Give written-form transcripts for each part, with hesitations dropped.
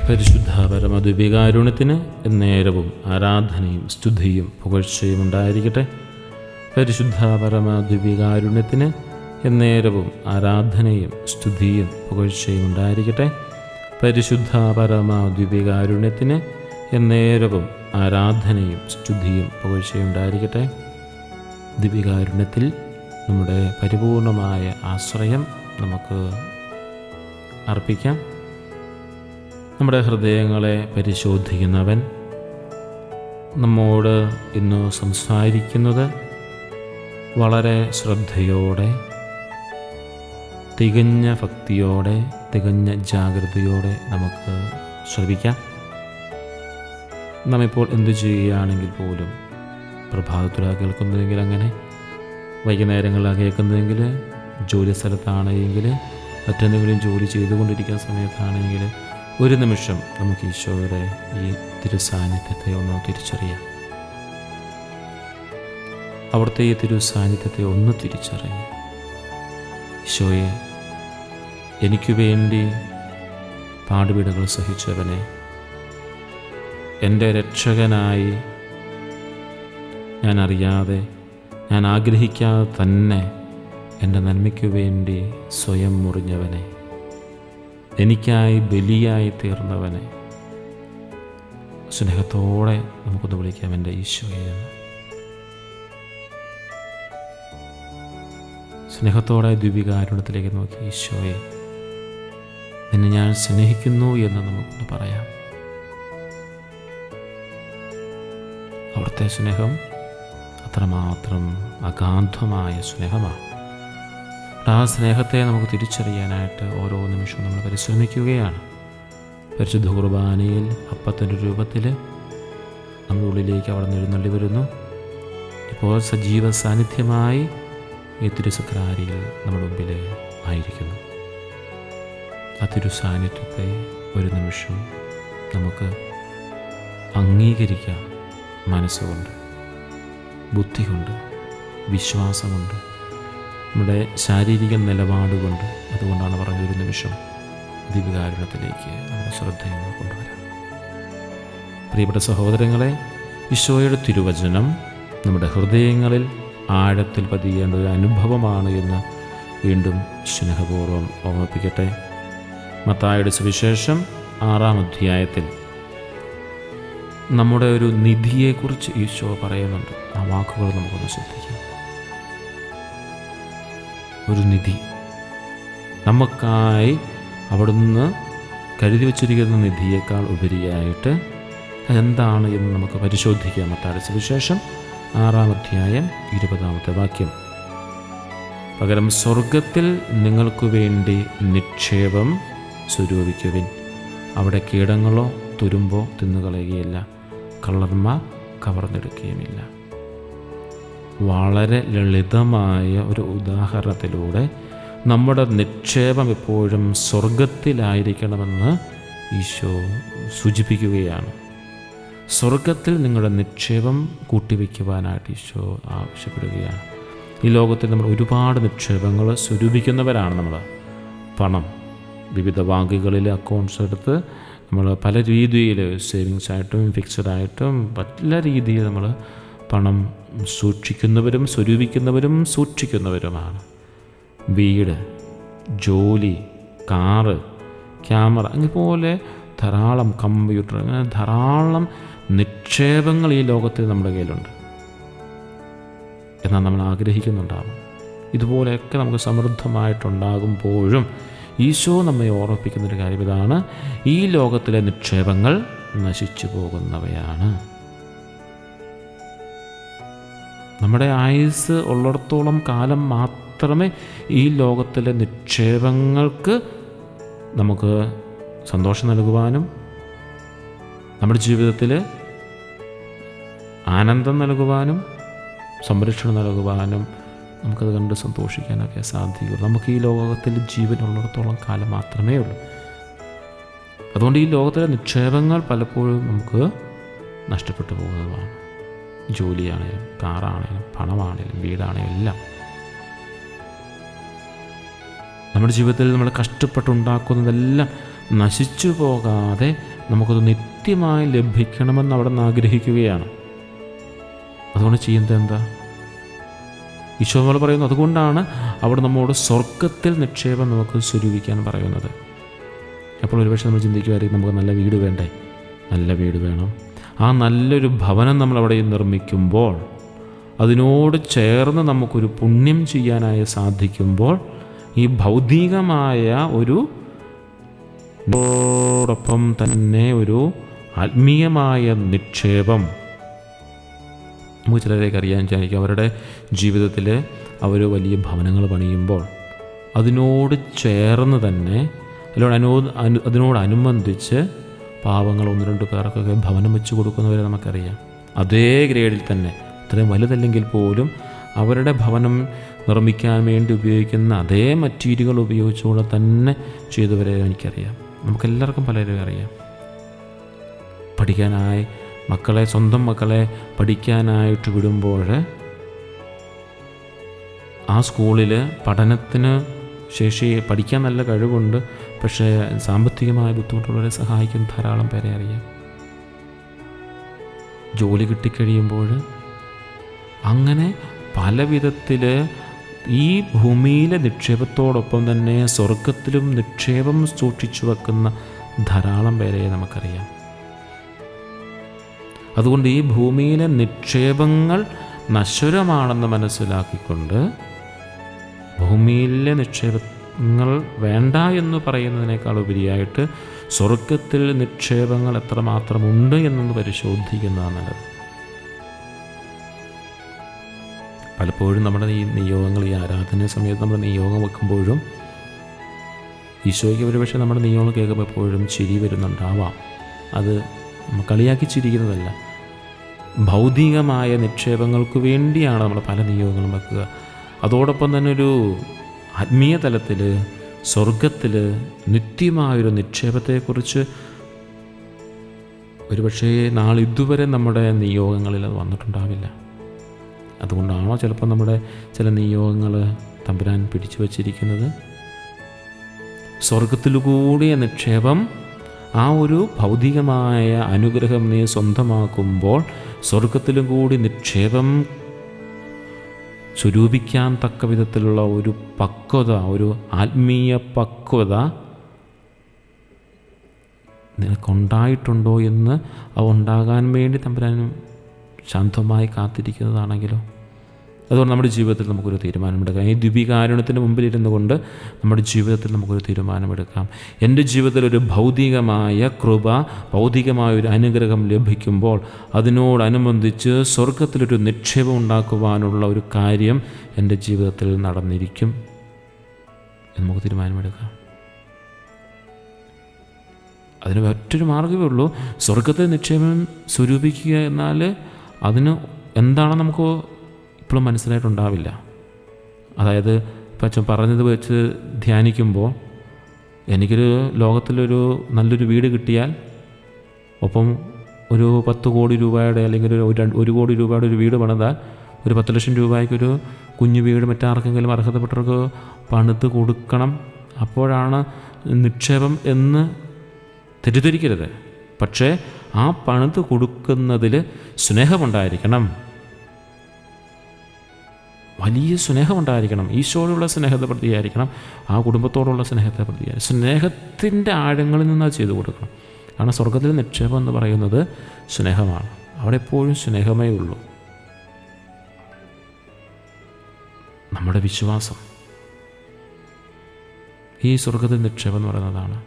പരിശുദ്ധ പരമദിവ്യകാരുണ്യത്തിന് എന്നേരവും ആരാധനയും സ്തുതിയും പുകഴ്ചയും ഉണ്ടായിരിക്കട്ടെ. പരിശുദ്ധ പരമദിവ്യകാരുണ്യത്തിന് എന്നേരവും ആരാധനയും സ്തുതിയും പുകഴ്ചയും ഉണ്ടായിരിക്കട്ടെ. പരിശുദ്ധ പരമദിവ്യകാരുണ്യത്തിന് എന്നേരവും ആരാധനയും സ്തുതിയും പുകഴ്ചയും ഉണ്ടായിരിക്കട്ടെ. ദിവ്യകാരുണ്യത്തിൽ നമ്മുടെ പരിപൂർണമായ ആശ്രയം നമുക്ക് അർപ്പിക്കാം. നമ്മുടെ ഹൃദയങ്ങളെ പരിശോധിക്കുന്നവൻ നമ്മോട് ഇന്ന് സംസാരിക്കുന്നത് വളരെ ശ്രദ്ധയോടെ, തികഞ്ഞ ഭക്തിയോടെ, തികഞ്ഞ ജാഗ്രതയോടെ നമുക്ക് ശ്രവിക്കാം. നാം ഇപ്പോൾ എന്തു ചെയ്യുകയാണെങ്കിൽ പോലും, പ്രഭാതത്തിലാണ് കേൾക്കുന്നതെങ്കിൽ അങ്ങനെ, വൈകുന്നേരങ്ങളിലാണ് കേൾക്കുന്നതെങ്കിൽ, ജോലി സ്ഥലത്താണെങ്കിൽ, മറ്റെന്തെങ്കിലും ജോലി ചെയ്തുകൊണ്ടിരിക്കുന്ന സമയത്താണെങ്കിൽ, ഒരു നിമിഷം നമുക്ക് ഈശോയുടെ ഈ തിരുസാന്നിധ്യത്തെ ഒന്ന് തിരിച്ചറിയാം. അവിടുത്തെ ഈ തിരുസാന്നിധ്യത്തെ ഒന്ന് തിരിച്ചറിയാം. ഈശോയെ, എനിക്ക് വേണ്ടി പാടുപീടുകൾ സഹിച്ചവനെ, എൻ്റെ രക്ഷകനായി ഞാൻ അറിയാതെ, ഞാൻ ആഗ്രഹിക്കാതെ തന്നെ എൻ്റെ നന്മയ്ക്കു വേണ്ടി സ്വയം മുറിഞ്ഞവനെ, എനിക്കായി ബലിയായി തീർന്നവനെ, സ്നേഹത്തോടെ നമുക്കൊന്ന് വിളിക്കാം എൻ്റെ ഈശോയെ എന്ന്. സ്നേഹത്തോടെ ദിവ്യകാരുണ്യത്തിലേക്ക് നോക്കി, ഈശോയെ, നിന്നെ ഞാൻ സ്നേഹിക്കുന്നു എന്ന് നമുക്കൊന്ന് പറയാം. അവിടുത്തെ സ്നേഹം അത്രമാത്രം അഗാധമായ സ്നേഹമാണ്. ആ സ്നേഹത്തെ നമുക്ക് തിരിച്ചറിയാനായിട്ട് ഓരോ നിമിഷവും നമ്മൾ പരിശ്രമിക്കുകയാണ്. പരിശുദ്ധ കുർബാനയിൽ അപ്പത്തിൻ്റെ രൂപത്തിൽ നമ്മുടെ ഉള്ളിലേക്ക് അവിടെ നിന്ന് എഴുന്നള്ളി വരുന്നു. ഇപ്പോൾ സജീവ സാന്നിധ്യമായി ഈ തിരുസക്രാരിയിൽ നമ്മുടെ മുമ്പിൽ ആയിരിക്കുന്നു. ആ തിരുസാന്നിധ്യത്തെ ഒരു നിമിഷം നമുക്ക് അംഗീകരിക്കാം. മനസ്സുകൊണ്ട്, ബുദ്ധി കൊണ്ട്, വിശ്വാസം കൊണ്ട്, നമ്മുടെ ശാരീരിക നിലപാടുകൊണ്ട്. അതുകൊണ്ടാണ് പറഞ്ഞൊരു നിമിഷം ദിവ്യകാരുണ്യത്തിലേക്ക് നമ്മുടെ ശ്രദ്ധയെ കൊണ്ടുവരാം. പ്രിയപ്പെട്ട സഹോദരങ്ങളെ, ഈശോയുടെ തിരുവചനം നമ്മുടെ ഹൃദയങ്ങളിൽ ആഴത്തിൽ പതിയേണ്ട ഒരു അനുഭവമാണ് എന്ന് വീണ്ടും സ്നേഹപൂർവ്വം ഓർമ്മിപ്പിക്കട്ടെ. മത്തായിയുടെ സുവിശേഷം 6-ാം അധ്യായത്തിൽ നമ്മുടെ ഒരു നിധിയെക്കുറിച്ച് ഈശോ പറയുന്നുണ്ട്. ആ വാക്കുകൾ നമുക്കൊന്ന് ശ്രദ്ധിക്കാം. ഒരു നിധി, നമുക്കായി അവിടുന്ന് കരുതി വച്ചിരിക്കുന്ന നിധിയേക്കാൾ ഉപരിയായിട്ട് അതെന്താണ് എന്ന് നമുക്ക് പരിശോധിക്കാം. മത്തായിയുടെ സുവിശേഷം 6-ാം അധ്യായം 20-ാമത്തെ വാക്യം. പകരം സ്വർഗത്തിൽ നിങ്ങൾക്ക് വേണ്ടി നിക്ഷേപം സ്വരൂപിക്കുവിൻ, അവിടെ കീടങ്ങളോ തുരുമ്പോ തിന്നുകളയുകയില്ല, കള്ളന്മാർ കവർന്നെടുക്കുകയുമില്ല. വളരെ ലളിതമായ ഒരു ഉദാഹരണത്തിലൂടെ നമ്മുടെ നിക്ഷേപം എപ്പോഴും സ്വർഗത്തിലായിരിക്കണമെന്ന് ഈശോ സൂചിപ്പിക്കുകയാണ്. സ്വർഗത്തിൽ നിങ്ങളുടെ നിക്ഷേപം കൂട്ടിവെക്കുവാനായിട്ട് ഈശോ ആവശ്യപ്പെടുകയാണ്. ഈ ലോകത്തിൽ നമ്മൾ ഒരുപാട് നിക്ഷേപങ്ങൾ സ്വരൂപിക്കുന്നവരാണ്. നമ്മൾ പണം വിവിധ ബാങ്കുകളിൽ അക്കൗണ്ട്സ് എടുത്ത് നമ്മൾ പല രീതിയിൽ സേവിങ്സ് ആയിട്ടും ഫിക്സഡ് ആയിട്ടും പല രീതിയിൽ നമ്മൾ പണം സൂക്ഷിക്കുന്നവരും സ്വരൂപിക്കുന്നവരും സൂക്ഷിക്കുന്നവരുമാണ്. വീട്, ജോലി, കാറ്, ക്യാമറ, അതുപോലെ ധാരാളം കമ്പ്യൂട്ടർ, അങ്ങനെ ധാരാളം നിക്ഷേപങ്ങൾ ഈ ലോകത്തിൽ നമ്മുടെ കയ്യിലുണ്ട്. എന്നാൽ നമ്മൾ ആഗ്രഹിക്കുന്നുണ്ടാകും. ഇതുപോലെയൊക്കെ നമുക്ക് സമൃദ്ധമായിട്ടുണ്ടാകുമ്പോഴും ഈശോ നമ്മെ ഓർമ്മിപ്പിക്കുന്നൊരു കാര്യം ഇതാണ്: ഈ ലോകത്തിലെ നിക്ഷേപങ്ങൾ നശിച്ചു പോകുന്നവയാണ്. നമ്മുടെ ആയുസ് ഉള്ളിടത്തോളം കാലം മാത്രമേ ഈ ലോകത്തിലെ നിക്ഷേപങ്ങൾക്ക് നമുക്ക് സന്തോഷം നൽകുവാനും നമ്മുടെ ജീവിതത്തിൽ ആനന്ദം നൽകുവാനും സംരക്ഷണം നൽകുവാനും നമുക്കത് കണ്ട് സന്തോഷിക്കാനൊക്കെ സാധിക്കുള്ളൂ. നമുക്ക് ഈ ലോകത്തിൽ ജീവനുള്ളിടത്തോളം കാലം മാത്രമേ ഉള്ളൂ. അതുകൊണ്ട് ഈ ലോകത്തിലെ നിക്ഷേപങ്ങൾ പലപ്പോഴും നമുക്ക് നഷ്ടപ്പെട്ടു പോകുന്നതാണ്. ജോലിയാണേലും കാറാണേലും പണമാണേലും വീടാണേലും എല്ലാം നമ്മുടെ ജീവിതത്തിൽ നമ്മൾ കഷ്ടപ്പെട്ടുണ്ടാക്കുന്നതെല്ലാം നശിച്ചു പോകാതെ നമുക്കത് നിത്യമായി ലഭിക്കണമെന്ന് അവിടെ നിന്ന് ആഗ്രഹിക്കുകയാണ്. അതുകൊണ്ട് ചെയ്യുന്നത് എന്താ? ഈശോ പോലെ പറയുന്നു, അതുകൊണ്ടാണ് അവിടെ നമ്മോട് സ്വർഗത്തിൽ നിക്ഷേപം നമുക്ക് സ്വരൂപിക്കാൻ പറയുന്നത്. അപ്പോൾ ഒരുപക്ഷെ നമ്മൾ ചിന്തിക്കുമായിരിക്കും, നമുക്ക് നല്ല വീട് വേണ്ടേ? നല്ല വീട് വേണം. ആ നല്ലൊരു ഭവനം നമ്മളവിടെ നിർമ്മിക്കുമ്പോൾ, അതിനോട് ചേർന്ന് നമുക്കൊരു പുണ്യം ചെയ്യാനായി സാധിക്കുമ്പോൾ, ഈ ഭൗതികമായ ഒരു ോടൊപ്പം തന്നെ ഒരു ആത്മീയമായ നിക്ഷേപം നമുക്ക് ചിലരേക്ക് അറിയാൻ വിചാരിക്കും. അവരുടെ ജീവിതത്തിൽ അവർ വലിയ ഭവനങ്ങൾ പണിയുമ്പോൾ അതിനോട് ചേർന്ന് തന്നെ അതിനോടനുബന്ധിച്ച് പാവങ്ങൾ 1-2 പേർക്കൊക്കെ ഭവനം വെച്ച് കൊടുക്കുന്നവരെ നമുക്കറിയാം. അതേ ഗ്രേഡിൽ തന്നെ, ഇത്രയും വലുതല്ലെങ്കിൽ പോലും അവരുടെ ഭവനം നിർമ്മിക്കാൻ വേണ്ടി ഉപയോഗിക്കുന്ന അതേ മെറ്റീരിയലുകൾ ഉപയോഗിച്ചുകൊണ്ട് തന്നെ ചെയ്തവരെ എനിക്കറിയാം. നമുക്കെല്ലാവർക്കും പലരും അറിയാം. പഠിക്കാനായി സ്വന്തം മക്കളെ പഠിക്കാനായിട്ട് വിടുമ്പോൾ ആ സ്കൂളിൽ പഠനത്തിന് പഠിക്കാൻ നല്ല കഴിവുണ്ട്, പക്ഷേ സാമ്പത്തികമായ ബുദ്ധിമുട്ടുള്ളവരെ സഹായിക്കുന്ന ധാരാളം പേരെ അറിയാം. ജോലി കിട്ടിക്കഴിയുമ്പോൾ അങ്ങനെ പല വിധത്തിൽ ഈ ഭൂമിയിലെ നിക്ഷേപത്തോടൊപ്പം തന്നെ സ്വർഗത്തിലും നിക്ഷേപം സൂക്ഷിച്ചു വെക്കുന്ന ധാരാളം പേരെ നമുക്കറിയാം. അതുകൊണ്ട് ഈ ഭൂമിയിലെ നിക്ഷേപങ്ങൾ നശ്വരമാണെന്ന് മനസ്സിലാക്കിക്കൊണ്ട് ഭൂമിയിലെ നിക്ഷേപങ്ങൾ വേണ്ട എന്ന് പറയുന്നതിനേക്കാൾ ഉപരിയായിട്ട് സ്വർഗത്തിൽ നിക്ഷേപങ്ങൾ എത്രമാത്രമുണ്ട് എന്നൊന്ന് പരിശോധിക്കുന്നതാണ് നല്ലത്. പലപ്പോഴും നമ്മുടെ ഈ നിയോഗങ്ങൾ, ഈ ആരാധന സമയത്ത് നമ്മൾ നിയോഗം വെക്കുമ്പോഴും ഈശോയ്ക്ക് ഒരുപക്ഷെ നമ്മുടെ നിയോഗം കേൾക്കുമ്പോൾ എപ്പോഴും ചിരി വരുന്നുണ്ടാവാം. അത് കളിയാക്കി ചിരിക്കുന്നതല്ല. ഭൗതികമായ നിക്ഷേപങ്ങൾക്ക് വേണ്ടിയാണ് നമ്മൾ പല നിയോഗങ്ങളും വെക്കുക. അതോടൊപ്പം തന്നെ ഒരു ആത്മീയ തലത്തിൽ സ്വർഗത്തിൽ നിത്യമായൊരു നിക്ഷേപത്തെക്കുറിച്ച് ഒരുപക്ഷേ നാളിതുവരെ നമ്മുടെ നിയോഗങ്ങളിൽ അത് വന്നിട്ടുണ്ടാവില്ല. അതുകൊണ്ടാണോ ചിലപ്പോൾ നമ്മുടെ ചില നിയോഗങ്ങൾ തമ്പുരാൻ പിടിച്ചു വച്ചിരിക്കുന്നത്? സ്വർഗത്തിലുകൂടിയ നിക്ഷേപം, ആ ഒരു ഭൗതികമായ അനുഗ്രഹം നീ സ്വന്തമാക്കുമ്പോൾ സ്വർഗത്തിലും കൂടി നിക്ഷേപം സ്വരൂപിക്കാൻ തക്ക വിധത്തിലുള്ള ഒരു പക്വത, ഒരു ആത്മീയ പക്വത നിനക്കുണ്ടായിട്ടുണ്ടോ എന്ന് ഉണ്ടാകാൻ വേണ്ടി തമ്പുരാനും ശാന്തമായി കാത്തിരിക്കുന്നതാണെങ്കിലോ. അതുകൊണ്ട് നമ്മുടെ ജീവിതത്തിൽ നമുക്കൊരു തീരുമാനമെടുക്കാം. ഈ ദിവ്യകാരുണ്യത്തിന് മുമ്പിലിരുന്നു കൊണ്ട് നമ്മുടെ ജീവിതത്തിൽ നമുക്കൊരു തീരുമാനമെടുക്കാം. എൻ്റെ ജീവിതത്തിൽ ഒരു ഭൗതികമായ കൃപ, ഭൗതികമായ ഒരു അനുഗ്രഹം ലഭിക്കുമ്പോൾ അതിനോടനുബന്ധിച്ച് സ്വർഗത്തിലൊരു നിക്ഷേപം ഉണ്ടാക്കുവാനുള്ള ഒരു കാര്യം എൻ്റെ ജീവിതത്തിൽ നടന്നിരിക്കും എന്ന് നമുക്ക് തീരുമാനമെടുക്കാം. അതിന് ഒറ്റൊരു മാർഗ്ഗമേ ഉള്ളൂ. സ്വർഗത്തിൽ നിക്ഷേപം സ്വരൂപിക്കുക എന്നാൽ അതിന് എന്താണെന്ന് നമുക്ക് ഇപ്പോഴും മനസ്സിലായിട്ടുണ്ടാവില്ല. അതായത് ഇപ്പം പറഞ്ഞത് വെച്ച് ധ്യാനിക്കുമ്പോൾ എനിക്കൊരു ലോകത്തിലൊരു നല്ലൊരു വീട് കിട്ടിയാൽ, ഒപ്പം ഒരു 10 കോടി രൂപയുടെ അല്ലെങ്കിൽ ഒരു 1 കോടി രൂപയുടെ ഒരു വീട് പണിതാൽ ഒരു 10 ലക്ഷം രൂപയ്ക്കൊരു കുഞ്ഞു വീട് മറ്റാർക്കെങ്കിലും അർഹതപ്പെട്ടവർക്ക് പണിത് കൊടുക്കണം. അപ്പോഴാണ് നിക്ഷേപം എന്ന് തെറ്റിദ്ധരിക്കരുത്. പക്ഷേ ആ പണിത് കൊടുക്കുന്നതിൽ സ്നേഹമുണ്ടായിരിക്കണം, വലിയ സ്നേഹമുണ്ടായിരിക്കണം. ഈശോയോടുള്ള സ്നേഹത്തെ പ്രതിയായിരിക്കണം, ആ കുടുംബത്തോടുള്ള സ്നേഹത്തെ പ്രതിയായിരിക്കും. സ്നേഹത്തിൻ്റെ ആഴങ്ങളിൽ നിന്ന് അത് ചെയ്തു കൊടുക്കണം. കാരണം സ്വർഗത്തിലെ നിക്ഷേപം എന്ന് പറയുന്നത് സ്നേഹമാണ്. അവിടെ എപ്പോഴും സ്നേഹമേ ഉള്ളൂ. നമ്മുടെ വിശ്വാസം ഈ സ്വർഗത്തിൽ നിക്ഷേപം എന്ന് പറയുന്നതാണ്.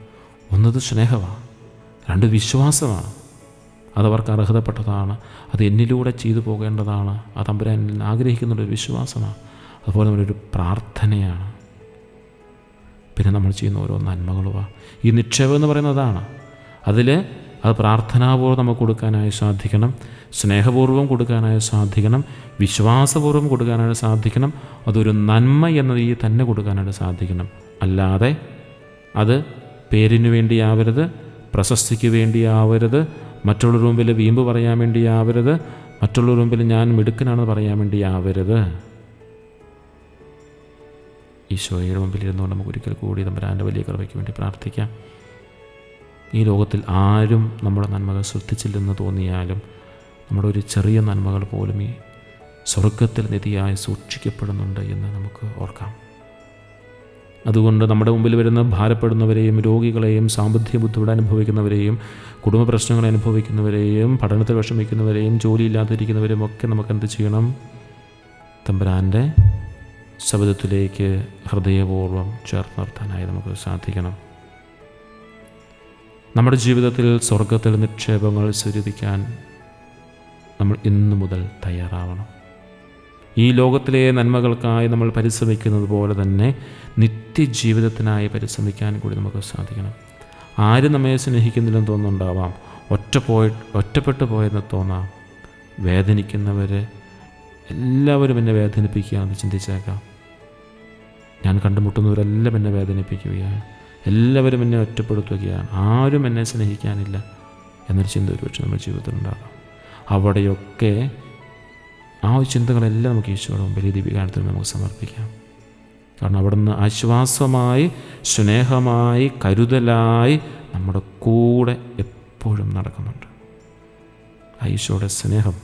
ഒന്നത് സ്നേഹമാണ്, 2 വിശ്വാസമാണ്. അതവർക്ക് അർഹതപ്പെട്ടതാണ്, അത് എന്നിലൂടെ ചെയ്തു പോകേണ്ടതാണ്, അത് തമ്പുരാൻ ആഗ്രഹിക്കുന്നുള്ളൊരു വിശ്വാസമാണ്. അതുപോലെ നമ്മളൊരു പ്രാർത്ഥനയാണ്. പിന്നെ നമ്മൾ ചെയ്യുന്ന ഓരോ നന്മകളുമാണ് ഈ നിക്ഷേപം എന്ന് പറയുന്നതാണ്. അത് പ്രാർത്ഥനാപൂർവ്വം നമുക്ക് കൊടുക്കാനായി സാധിക്കണം, സ്നേഹപൂർവ്വം കൊടുക്കാനായി സാധിക്കണം, വിശ്വാസപൂർവ്വം കൊടുക്കാനായിട്ട് സാധിക്കണം. അതൊരു നന്മ എന്ന രീതിയിൽ തന്നെ കൊടുക്കാനായിട്ട് സാധിക്കണം. അല്ലാതെ അത് പേരിന് വേണ്ടിയാവരുത്, പ്രശസ്തിക്ക് വേണ്ടിയാവരുത്, മറ്റുള്ളവരുടെ മുമ്പിൽ വീമ്പ് പറയാൻ വേണ്ടിയാവരുത്, മറ്റുള്ളവരുടെ മുമ്പിൽ ഞാൻ മിടുക്കനാണെന്ന് പറയാൻ വേണ്ടിയാവരുത്. ഈശോയുടെ മുമ്പിൽ ഇരുന്നുകൊണ്ട് നമുക്ക് ഒരിക്കൽ കൂടി തമ്പുരാൻ്റെ വലിയ കൃപയ്ക്ക് വേണ്ടി പ്രാർത്ഥിക്കാം. ഈ ലോകത്തിൽ ആരും നമ്മുടെ നന്മകൾ ശ്രദ്ധിച്ചില്ലെന്ന് തോന്നിയാലും നമ്മുടെ ഒരു ചെറിയ നന്മകൾ പോലും ഈ സ്വർഗത്തിൽ നിധിയായി സൂക്ഷിക്കപ്പെടുന്നുണ്ട് എന്ന് നമുക്ക് ഓർക്കാം. അതുകൊണ്ട് നമ്മുടെ മുമ്പിൽ വരുന്ന ഭാരപ്പെടുന്നവരെയും, രോഗികളെയും, സാമ്പത്തിക ബുദ്ധിമുട്ട് അനുഭവിക്കുന്നവരെയും, കുടുംബ പ്രശ്നങ്ങൾ അനുഭവിക്കുന്നവരെയും, പഠനത്തിൽ വിഷമിക്കുന്നവരെയും, ജോലിയില്ലാതിരിക്കുന്നവരെയും ഒക്കെ നമുക്ക് എന്ത് ചെയ്യണം? തമ്പുരാൻ്റെ ശബ്ദത്തിലേക്ക് ഹൃദയപൂർവ്വം ചേർത്ത് നിർത്താനായി നമുക്ക് സാധിക്കണം. നമ്മുടെ ജീവിതത്തിൽ സ്വർഗത്തിൽ നിക്ഷേപങ്ങൾ സ്വരൂപിക്കാൻ നമ്മൾ ഇന്നു മുതൽ തയ്യാറാവണം. ഈ ലോകത്തിലെ നന്മകൾക്കായി നമ്മൾ പരിശ്രമിക്കുന്നത് പോലെ തന്നെ നിത്യജീവിതത്തിനായി പരിശ്രമിക്കാൻ കൂടി നമുക്ക് സാധിക്കണം. ആരും നമ്മെ സ്നേഹിക്കുന്നില്ലെന്ന് തോന്നുന്നുണ്ടാവാം, ഒറ്റപ്പെട്ടു പോയെന്ന് തോന്നാം. വേദനിക്കുന്നവർ എല്ലാവരും എന്നെ വേദനിപ്പിക്കുകയാണെന്ന് ചിന്തിച്ചേക്കാം. ഞാൻ കണ്ടുമുട്ടുന്നവരെല്ലാം എന്നെ വേദനിപ്പിക്കുകയാണ്, എല്ലാവരും എന്നെ ഒറ്റപ്പെടുത്തുകയാണ്, ആരും എന്നെ സ്നേഹിക്കാനില്ല എന്നൊരു ചിന്ത ഒരുപക്ഷെ നമ്മുടെ ജീവിതത്തിലുണ്ടാകാം. അവിടെയൊക്കെ ആ ചിന്തകളെല്ലാം നമുക്ക് ഈശോയുടെ മുമ്പിൽ ഈ ദിവ്യകാലത്തിൽ നമുക്ക് സമർപ്പിക്കാം. കാരണം അവിടുന്ന് ആശ്വാസമായി, സ്നേഹമായി, കരുതലായി നമ്മുടെ കൂടെ എപ്പോഴും നടക്കുന്നുണ്ട്. ആ ഈശോയുടെ സ്നേഹം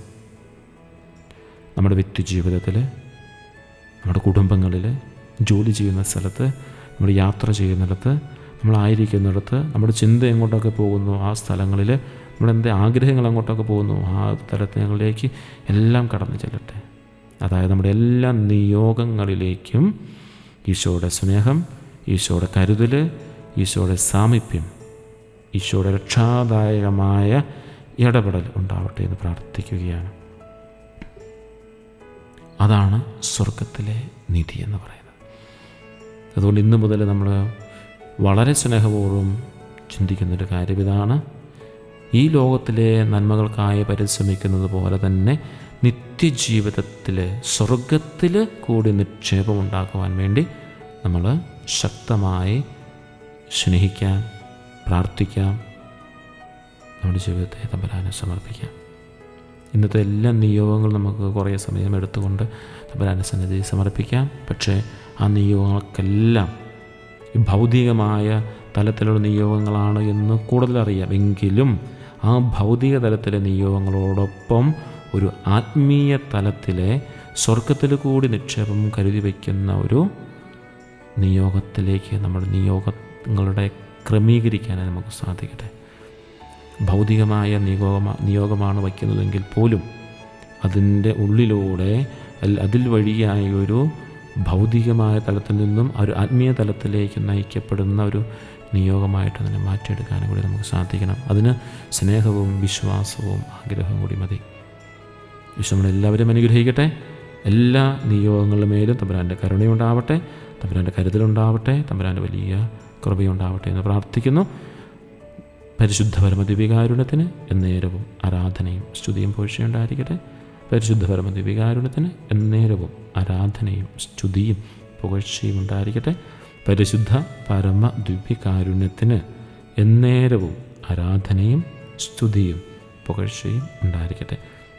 നമ്മുടെ വ്യക്തിജീവിതത്തിൽ, നമ്മുടെ കുടുംബങ്ങളിൽ, ജോലി ചെയ്യുന്ന സ്ഥലത്ത്, നമ്മൾ യാത്ര ചെയ്യുന്നിടത്ത്, നമ്മളായിരിക്കുന്നിടത്ത്, നമ്മുടെ ചിന്ത എങ്ങോട്ടൊക്കെ പോകുന്നു ആ സ്ഥലങ്ങളിൽ, നമ്മുടെ ആഗ്രഹങ്ങൾ അങ്ങോട്ടൊക്കെ പോകുന്നു ആ തലങ്ങളിലേക്ക് എല്ലാം കടന്നു ചെല്ലട്ടെ. അതായത് നമ്മുടെ എല്ലാ നിയോഗങ്ങളിലേക്കും ഈശോയുടെ സ്നേഹം, ഈശോയുടെ കരുതൽ, ഈശോയുടെ സാമീപ്യം, ഈശോയുടെ രക്ഷാദായകമായ ഇടപെടൽ ഉണ്ടാവട്ടെ എന്ന് പ്രാർത്ഥിക്കുകയാണ്. അതാണ് സ്വർഗത്തിലെ നിധി എന്ന് പറയുന്നത്. അതുകൊണ്ട് ഇന്നു മുതൽ നമ്മൾ വളരെ സ്നേഹപൂർവ്വം ചിന്തിക്കുന്നൊരു കാര്യം ഇതാണ്: ഈ ലോകത്തിലെ നന്മകൾക്കായി പരിശ്രമിക്കുന്നത് പോലെ തന്നെ നിത്യജീവിതത്തിൽ സ്വർഗത്തിൽ കൂടി നിക്ഷേപമുണ്ടാക്കുവാൻ വേണ്ടി നമ്മൾ ശക്തമായി സ്നേഹിക്കാം, പ്രാർത്ഥിക്കാം, നമ്മുടെ ജീവിതത്തെ തമ്പുരാനെ സമർപ്പിക്കാം. ഇന്നത്തെ എല്ലാ നിയോഗങ്ങളും നമുക്ക് കുറേ സമയം എടുത്തുകൊണ്ട് തമ്പുരാൻ്റെ സന്നിധിയിൽ സമർപ്പിക്കാം. പക്ഷേ ആ നിയോഗങ്ങൾക്കെല്ലാം ഈ ഭൗതികമായ തലത്തിലുള്ള നിയോഗങ്ങളാണ് എന്ന് കൂടുതലറിയാം. എങ്കിലും ആ ഭൗതിക തലത്തിലെ നിയോഗങ്ങളോടൊപ്പം ഒരു ആത്മീയ തലത്തിലെ സ്വർഗത്തിൽ കൂടി നിക്ഷേപം കരുതി വയ്ക്കുന്ന ഒരു നിയോഗത്തിലേക്ക് നമ്മുടെ നിയോഗങ്ങളുടെ ക്രമീകരിക്കാനായി നമുക്ക് സാധിക്കട്ടെ. ഭൗതികമായ നിയോഗമാണ് വയ്ക്കുന്നതെങ്കിൽ പോലും അതിൻ്റെ ഉള്ളിലൂടെ അതിൽ വഴിയായൊരു ഭൗതികമായ തലത്തിൽ നിന്നും ഒരു ആത്മീയ തലത്തിലേക്ക് നയിക്കപ്പെടുന്ന ഒരു നിയോഗമായിട്ട് അതിനെ മാറ്റിയെടുക്കാനും കൂടി നമുക്ക് സാധിക്കണം. അതിന് സ്നേഹവും വിശ്വാസവും ആഗ്രഹവും കൂടി മതി. ഈശോ നമ്മളെല്ലാവരും അനുഗ്രഹിക്കട്ടെ. എല്ലാ നിയോഗങ്ങളുടെ മേലും തമ്പുരാൻ്റെ കരുണയുണ്ടാവട്ടെ, തമ്പുരാൻ്റെ കരുതലുണ്ടാവട്ടെ, തമ്പുരാൻ്റെ വലിയ കൃപയുണ്ടാവട്ടെ എന്ന് പ്രാർത്ഥിക്കുന്നു. പരിശുദ്ധ പരമദിവ്യകാരുണ്യത്തിന് എന്നേരവും ആരാധനയും സ്തുതിയും പുകഴ്ചയുണ്ടായിരിക്കട്ടെ. പരിശുദ്ധ പരമദിവ്യകാരുണ്യത്തിന് എന്നേരവും ആരാധനയും സ്തുതിയും പുകഴ്ചയും ഉണ്ടായിരിക്കട്ടെ. പരിശുദ്ധ പരമ ദിവ്യകാരുണ്യത്തിന് എന്നേരവും ആരാധനയും സ്തുതിയും പുകഴ്ചയും ഉണ്ടായിരിക്കട്ടെ.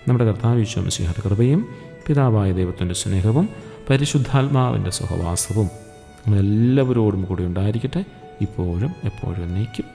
നമ്മുടെ കർത്താവ് ഈശോ മിശിഹായുടെ കൃപയും പിതാവായ ദൈവത്തിൻ്റെ സ്നേഹവും പരിശുദ്ധാത്മാവിൻ്റെ സഹവാസവും നമ്മളെല്ലാവരോടും കൂടി ഉണ്ടായിരിക്കട്ടെ, ഇപ്പോഴും എപ്പോഴും എന്നേക്കും.